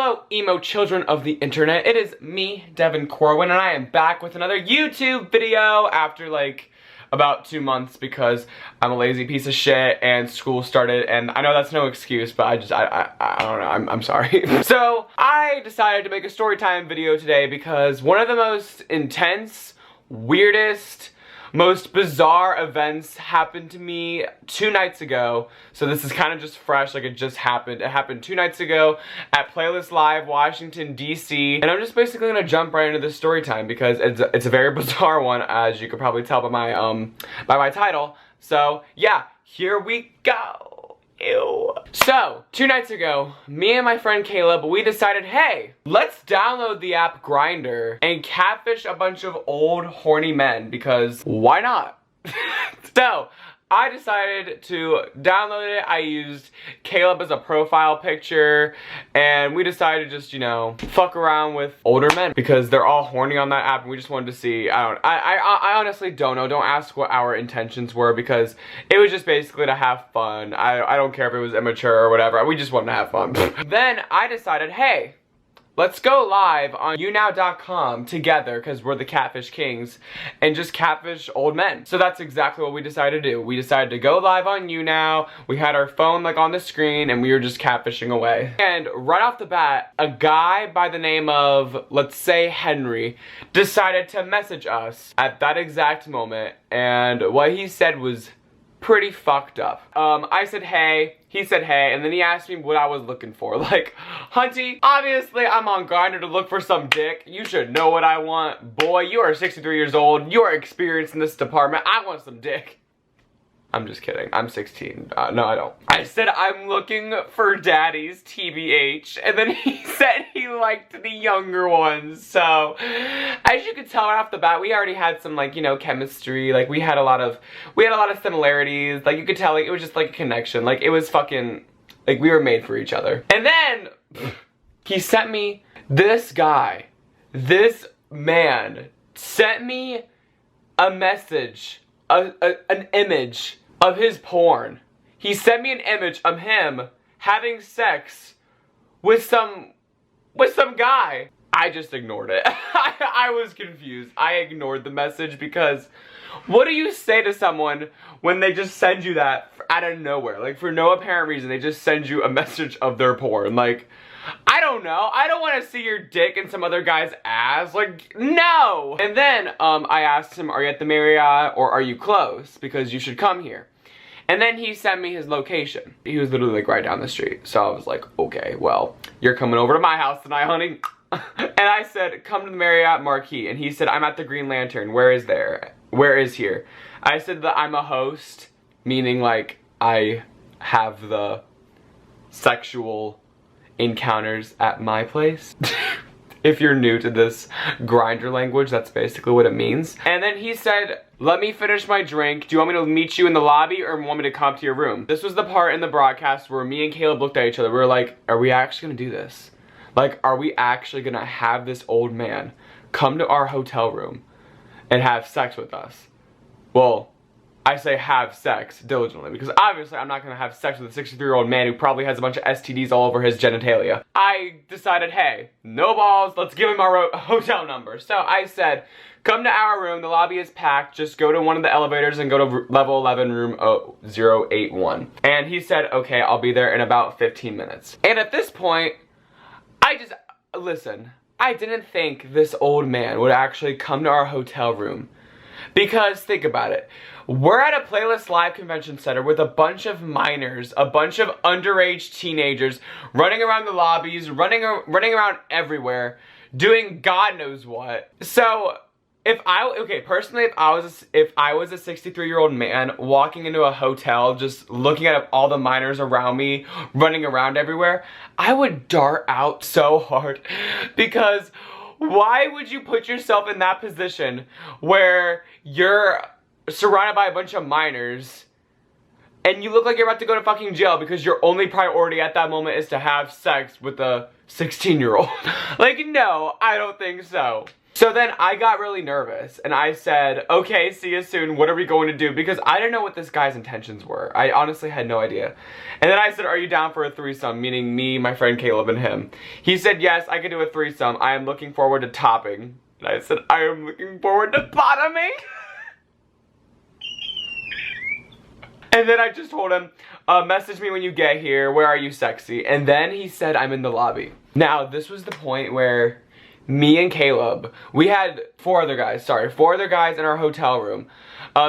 Hello, emo children of the internet. It is me, Devin Corwin, and I am back with another YouTube video after like about 2 months because I'm a lazy piece of shit and school started, and I know that's no excuse, but I don't know, I'm sorry. So I decided to make a story time video today because one of the most intense, weirdest, most bizarre events happened to me 2 nights ago. So this is kind of just fresh, like it just happened. It happened 2 nights ago at Playlist Live, Washington, D.C. And I'm just basically gonna jump right into this story time because it's a very bizarre one, as you could probably tell by my title. So yeah, here we go. Ew. So, 2 nights ago, me and my friend Caleb, we decided, hey, let's download the app Grindr and catfish a bunch of old horny men, because why not? So, I decided to download it. I used Caleb as a profile picture, and we decided to just, you know, fuck around with older men because they're all horny on that app, and we just wanted to see. I honestly don't know. Don't ask what our intentions were because it was just basically to have fun. I don't care if it was immature or whatever. We just wanted to have fun. Then I decided, hey, let's go live on younow.com together, because we're the catfish kings, and just catfish old men. So that's exactly what we decided to do. We decided to go live on YouNow. We had our phone like on the screen, and we were just catfishing away. And right off the bat, a guy by the name of, let's say Henry, decided to message us at that exact moment, and what he said was pretty fucked up. I said hey, he said hey, and then he asked me what I was looking for. Like, hunty, obviously I'm on Grindr to look for some dick. You should know what I want. Boy, you are 63 years old. You are experienced in this department. I want some dick. I'm just kidding. I'm 16. No, I don't. I said I'm looking for daddies, TBH, and then he said he liked the younger ones. So, as you could tell right off the bat, we already had some, like, you know, chemistry. Like, we had a lot of similarities. Like, you could tell, like, it was just like a connection. Like, it was fucking, like, we were made for each other. And then he sent me, this man sent me a message, an image of his porn. He sent me an image of him having sex with some guy. I just ignored it. I was confused. I ignored the message because what do you say to someone when they just send you that out of nowhere? Like, for no apparent reason, they just send you a message of their porn. Like, I don't know. I don't want to see your dick in some other guy's ass. Like, no! And then, I asked him, are you at the Marriott or are you close? Because you should come here. And then he sent me his location. He was literally like right down the street. So I was like, okay, well, you're coming over to my house tonight, honey. And I said, come to the Marriott Marquis. And he said, I'm at the Green Lantern. Where is there? Where is here? I said that I'm a host, meaning like I have the sexual encounters at my place. If you're new to this Grindr language, that's basically what it means. And then he said, let me finish my drink. Do you want me to meet you in the lobby or want me to come to your room? This was the part in the broadcast where me and Caleb looked at each other. We were like, are we actually gonna do this? Like, are we actually gonna have this old man come to our hotel room and have sex with us? Well, I say have sex diligently because obviously I'm not gonna have sex with a 63-year-old man who probably has a bunch of STDs all over his genitalia. I decided, hey, no balls, let's give him our hotel number. So I said, come to our room, the lobby is packed, just go to one of the elevators and go to level 11, room 081. And he said, okay, I'll be there in about 15 minutes. And at this point, listen, I didn't think this old man would actually come to our hotel room. Because, think about it, we're at a Playlist Live convention center with a bunch of minors, a bunch of underage teenagers running around the lobbies, running around everywhere, doing God knows what. So, personally, if I was a 63-year-old man walking into a hotel, just looking at all the minors around me, running around everywhere, I would dart out so hard because why would you put yourself in that position where you're surrounded by a bunch of minors and you look like you're about to go to fucking jail because your only priority at that moment is to have sex with a 16-year-old? Like, no, I don't think so. So then I got really nervous and I said, okay, see you soon. What are we going to do? Because I didn't know what this guy's intentions were. I honestly had no idea. And then I said, are you down for a threesome? Meaning me, my friend Caleb, and him. He said, yes, I could do a threesome. I am looking forward to topping. And I said, I am looking forward to bottoming. And then I just told him, message me when you get here. Where are you, sexy? And then he said, I'm in the lobby. Now, this was the point where me and Caleb, we had four other guys in our hotel room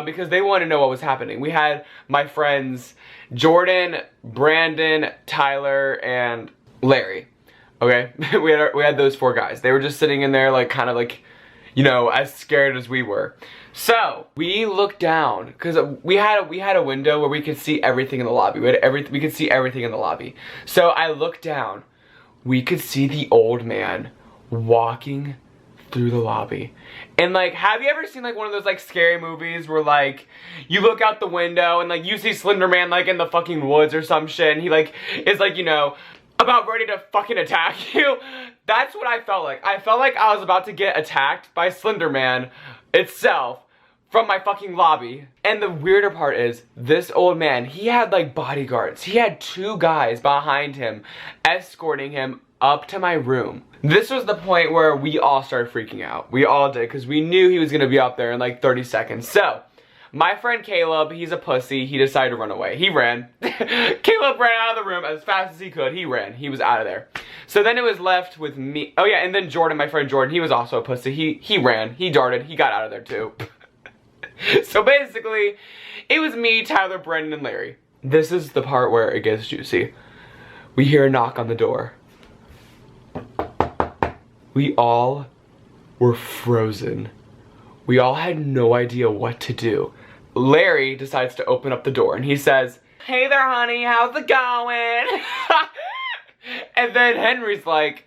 because they wanted to know what was happening. We had my friends Jordan, Brandon, Tyler, and Larry. Okay, we had those four guys. They were just sitting in there like kind of like, you know, as scared as we were. So we looked down because we had a window where we could see everything in the lobby. We could see everything in the lobby. So I looked down. We could see the old man walking through the lobby. And like, have you ever seen like one of those like scary movies where like you look out the window and like you see Slender Man like in the fucking woods or some shit and he like is like, you know, about ready to fucking attack you? That's what I felt like. I felt like I was about to get attacked by Slender Man itself from my fucking lobby. And the weirder part is, this old man, he had like bodyguards. He had two guys behind him escorting him up to my room. This was the point where we all started freaking out. We all did, because we knew he was gonna be up there in like 30 seconds. So, my friend Caleb, he's a pussy, he decided to run away. He ran. Caleb ran out of the room as fast as he could. He ran. He was out of there. So then it was left with me. Oh yeah, and then Jordan, my friend Jordan, he was also a pussy. He ran. He darted. He got out of there too. So basically, it was me, Tyler, Brandon, and Larry. This is the part where it gets juicy. We hear a knock on the door. We all were frozen. We all had no idea what to do. Larry decides to open up the door and he says, hey there, honey, how's it going? And then Henry's like,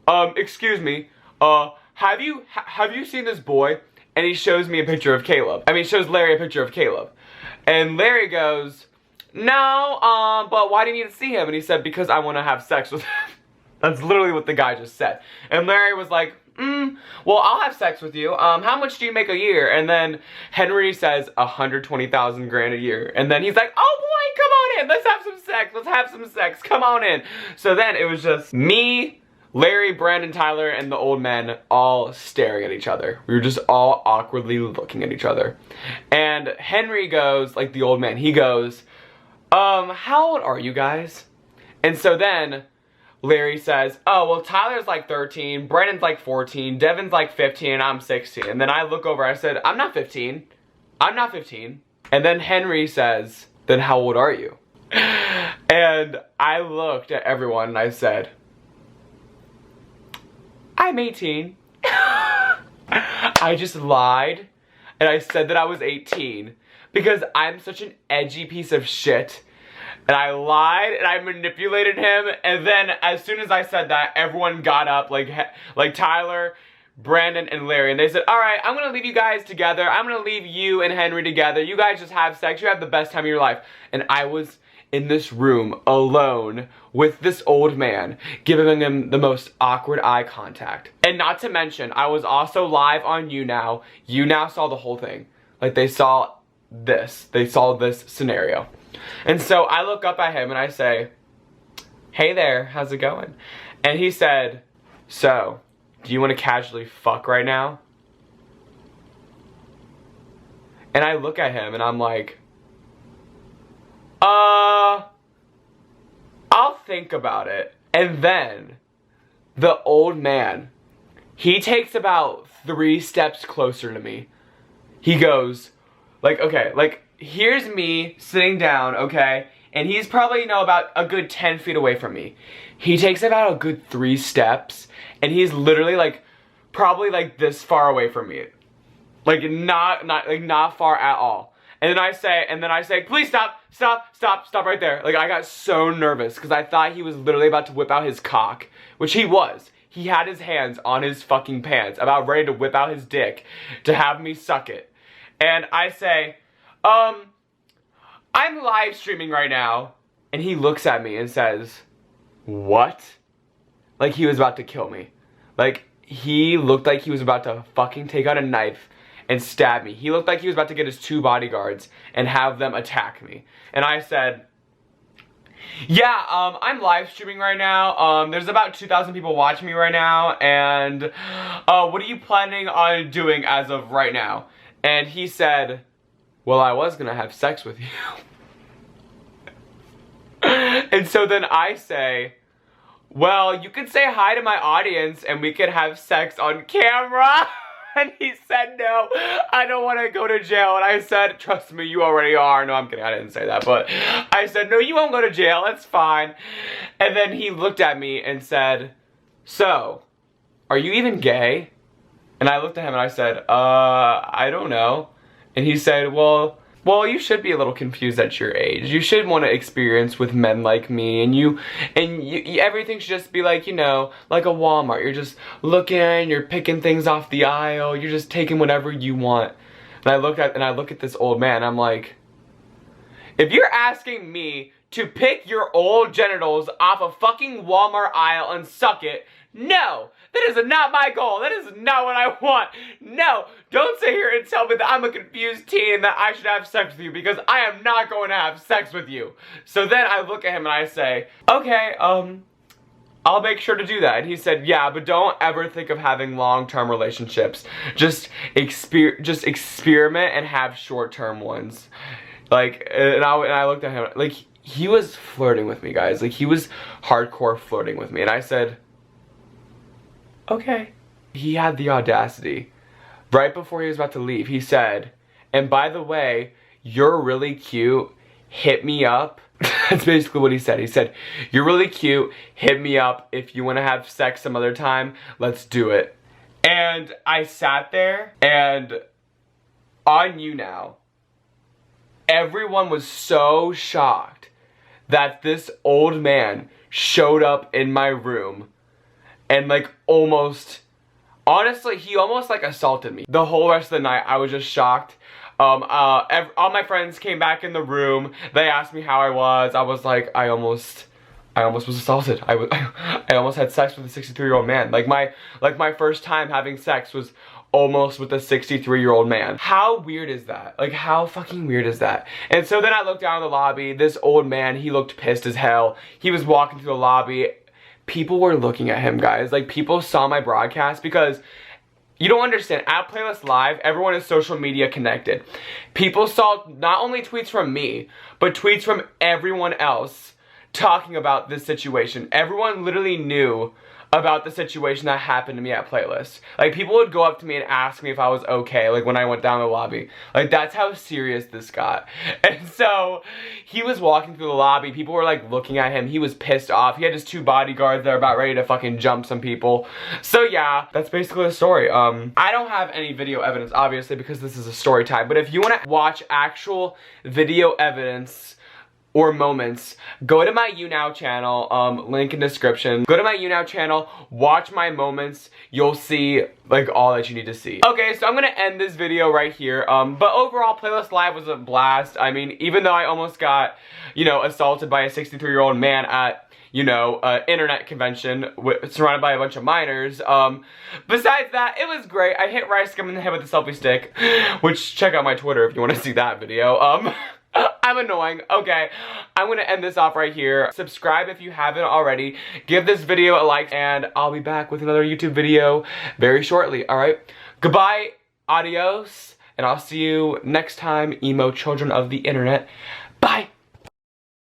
excuse me, have you seen this boy? And he shows me a picture of Caleb. I mean, shows Larry a picture of Caleb. And Larry goes, no, but why do you need to see him? And he said, because I want to have sex with him. That's literally what the guy just said. And Larry was like, well, I'll have sex with you. How much do you make a year? And then Henry says 120,000 grand a year. And then he's like, oh boy, come on in. Let's have some sex. Let's have some sex. Come on in. So then it was just me, Larry, Brandon, Tyler, and the old man all staring at each other. We were just all awkwardly looking at each other. And Henry goes, like the old man, he goes, how old are you guys? And so then Larry says, oh, well, Tyler's like 13, Brandon's like 14, Devin's like 15, and I'm 16. And then I look over, I said, I'm not 15. I'm not 15. And then Henry says, then how old are you? And I looked at everyone and I said, I'm 18. I just lied and I said that I was 18 because I'm such an edgy piece of shit. And I lied and I manipulated him, and then as soon as I said that, everyone got up, like Tyler, Brandon, and Larry, and they said, alright, I'm gonna leave you guys together. I'm gonna leave you and Henry together. You guys just have sex. You have the best time of your life. And I was in this room alone with this old man, giving him the most awkward eye contact. And not to mention, I was also live on YouNow. YouNow saw the whole thing. Like, they saw this. They saw this scenario. And so I look up at him and I say, hey there, how's it going? And he said, so, do you want to casually fuck right now? And I look at him and I'm like, I'll think about it. And then the old man, he takes about 3 steps closer to me. He goes, like, okay, like, here's me sitting down, okay, and he's probably, you know, about a good 10 feet away from me. He takes about a good 3 steps, and he's literally, like, probably, like, this far away from me. Like, not far at all. And then I say, please stop right there. Like, I got so nervous, because I thought he was literally about to whip out his cock, which he was. He had his hands on his fucking pants, about ready to whip out his dick to have me suck it. And I say, I'm live streaming right now. And he looks at me and says, what? Like he was about to kill me. Like, he looked like he was about to fucking take out a knife and stab me. He looked like he was about to get his 2 bodyguards and have them attack me. And I said, yeah, I'm live streaming right now. There's about 2,000 people watching me right now. And what are you planning on doing as of right now? And he said, well, I was gonna have sex with you. And so then I say, well, you could say hi to my audience and we could have sex on camera. And he said, no, I don't want to go to jail. And I said, trust me, you already are. No, I'm kidding, I didn't say that. But I said, no, you won't go to jail, it's fine. And then he looked at me and said, so, are you even gay? And I looked at him and I said, I don't know. And he said, well, you should be a little confused at your age. You should want to experience with men like me, and you everything should just be like, you know, like a Walmart. You're just looking, you're picking things off the aisle, you're just taking whatever you want. And I look at this old man, I'm like, if you're asking me to pick your old genitals off a fucking Walmart aisle and suck it, no, that is not my goal. That is not what I want. No, don't sit here and tell me that I'm a confused teen and that I should have sex with you, because I am not going to have sex with you. So then I look at him and I say, okay, I'll make sure to do that. And he said, yeah, but don't ever think of having long-term relationships. Just experiment and have short-term ones. Like, and I looked at him, like, he was flirting with me, guys. Like, he was hardcore flirting with me. And I said, okay. He had the audacity. Right before he was about to leave, he said, and by the way, you're really cute, hit me up. That's basically what he said. He said, you're really cute, hit me up. If you want to have sex some other time, let's do it. And I sat there, and on YouNow, everyone was so shocked that this old man showed up in my room and like honestly, he almost like assaulted me. The whole rest of the night, I was just shocked. All my friends came back in the room. They asked me how I was. I was like, I almost was assaulted. I almost had sex with a 63-year-old man. Like my first time having sex was almost with a 63-year-old man. How weird is that? Like, how fucking weird is that? And so then I looked down the lobby. This old man, he looked pissed as hell. He was walking through the lobby. People were looking at him, guys. Like, people saw my broadcast, because you don't understand, at Playlist Live, everyone is social media connected. People saw not only tweets from me, but tweets from everyone else talking about this situation. Everyone literally knew about the situation that happened to me at Playlist. Like, people would go up to me and ask me if I was okay, like, when I went down the lobby. Like, that's how serious this got. And so, he was walking through the lobby, people were, like, looking at him, he was pissed off, he had his 2 bodyguards that are about ready to fucking jump some people. So, yeah, that's basically the story. I don't have any video evidence, obviously, because this is a story time, but if you want to watch actual video evidence or moments, go to my YouNow channel, link in description. Go to my YouNow channel, watch my moments, you'll see like all that you need to see. Okay, so I'm gonna end this video right here, but overall, Playlist Live was a blast. I mean, even though I almost got, you know, assaulted by a 63-year-old man at, you know, internet convention surrounded by a bunch of minors. Besides that, it was great. I hit Rice Gum in the head with a selfie stick, which, check out my Twitter if you want to see that video. I'm annoying. Okay, I'm gonna end this off right here. Subscribe if you haven't already. Give this video a like, and I'll be back with another YouTube video very shortly, alright? Goodbye, adios, and I'll see you next time, emo children of the internet. Bye!